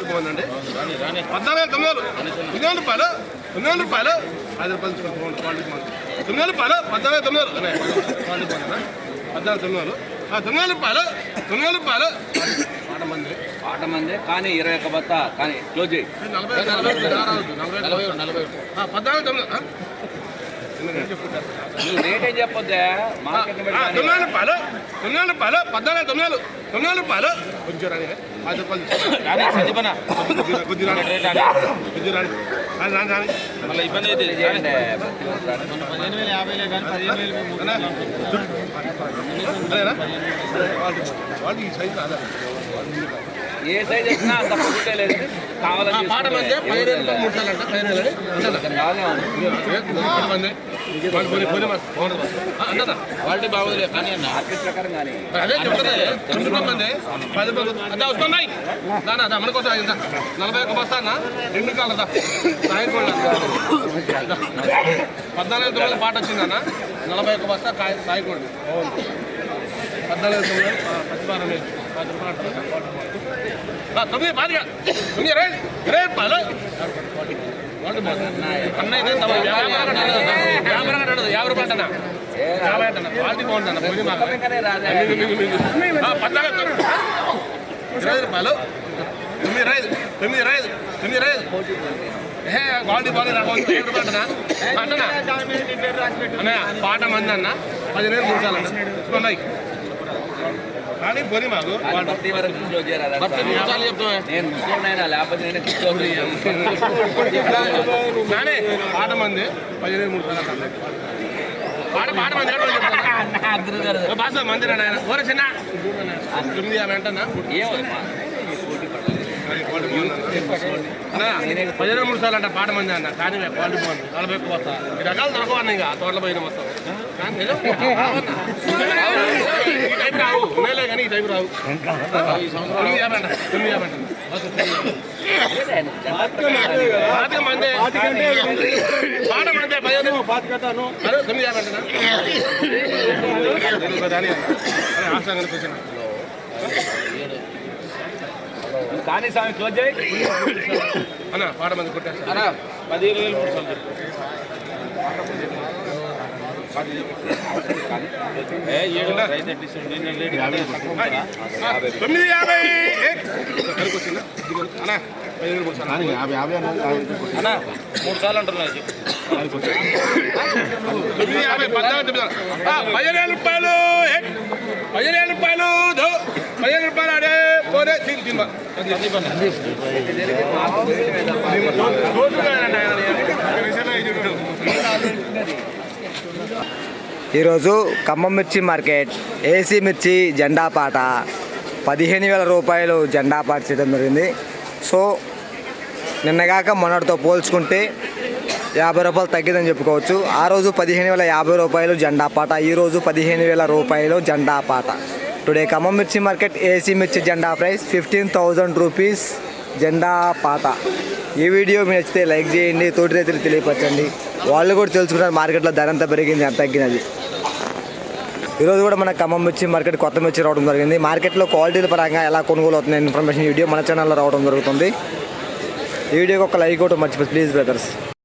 బాగుందండి 14,900 9 రూపాయలు 5 రూపాయలు తీసుకోండి. 9 రూపాయలు 14,900 14,900 9 రూపాయలు 9 రూపాయలు ఆట మంది కానీ 21 బత్త కానీ క్లోజ్ చేయి 14,900 రేట్ ఏం చెప్పొద్దే 9 రూపాయలు 14,900 9 రూపాయలు కొంచెం రాని 5 రూపాయలు మళ్ళీ ఇబ్బంది అయితే వాళ్ళు ఈ సైజు రాదా ఏ సైజ్ వచ్చినా అంత పొద్దుటే లేదు కావాలని పాట మంది 15,000 క్వాలిటీ బాగుంది కానీ మార్కెట్ ప్రకారం కానీ అదే చెప్తాను మంది 10 అదే వస్తున్నాయి దాని అదే మన కోసం 41 బస్తా అన్న 2 కాలదా సాయంత్రం 14,900 పాట వచ్చిందన్న 41 బస్తా సాయికోండి 14,900 ప్రతివారం 10 రూపాయలు 9 పాతిక 9 20 రూపాయలు అన్నైతే వ్యాపారం 50 రూపాయలు అన్న 50 అంటున్నా క్వాలిటీ బాగుంటుంది 20 రూపాయలు 9 క్వాలిటీ బాగుంది 7 రూపాయలు అంటనా అన్నయ్య పాట మంది అన్న 15,000 మూసాలంట ఉన్నాయి కానీ పోనీ మాకు నేను ముసలినైనా లేకపోతే కానీ పాట మంది 15,000 మూసాలంట పాట మంది భాష మంది ఆయన ఓర చిన్న 9,50 అంటన్నా 15,000 మూసాలు అంట పాట మంది అన్న కానీ క్వాలిటీ బాగుంది 41 వస్తా ఈ రకాలు దొరకవన్న ఇంకా తోటలో పోయిన మొత్తం కానీ ఈ టైప్ రావు ఉన్నాయిలే కానీ ఈ టైప్ రావు 9,50 అంట 9,50 పాతిక మంది పాట మంది 15,000 9,50 అంటనా దాని ఆశ కనిపించిన కానీ స్వామి క్లోజ్ చేయి అన్న పాట మంది కొట్టేస్తా 15,000 3 సార్లు అంటున్నాయి 15,000 రూపాయలు 15,000 రూపాయలు 15,000 రూపాయలు అడే పోరే ఈరోజు ఖమ్మం మిర్చి మార్కెట్ ఏసీ మిర్చి జెండా పాట 15,000 రూపాయలు జెండా పాట చేయడం జరిగింది. సో నిన్నగాక మొన్నటితో పోల్చుకుంటే 50 రూపాయలు తగ్గిందని చెప్పుకోవచ్చు. ఆ రోజు 15,050 రూపాయలు జెండా పాట, ఈరోజు 15,000 రూపాయలు జెండా పాట. టుడే ఖమ్మం మిర్చి మార్కెట్ ఏసీ మిర్చి జెండా ప్రైస్ 15,000 రూపీస్ జెండా పాట. ఈ వీడియో మీకు నచ్చితే లైక్ చేయండి, తోటి రైతులు తెలియపరచండి, వాళ్ళు కూడా తెలుసుకుంటారు మార్కెట్లో ధర ఎంత పెరిగింది ఎంత తగ్గినది. ఈరోజు కూడా మన ఖమ్మం మిర్చి మార్కెట్ కొత్త మిర్చి రావడం జరిగింది. మార్కెట్లో క్వాలిటీల పరంగా ఎలా కొనుగోలు అవుతుంది ఇన్ఫర్మేషన్ వీడియో మన ఛానల్లో రావడం జరుగుతుంది. ఈ వీడియోకి ఒక లైక్ కూడా మర్చిపోయి ప్లీజ్ బ్రదర్స్.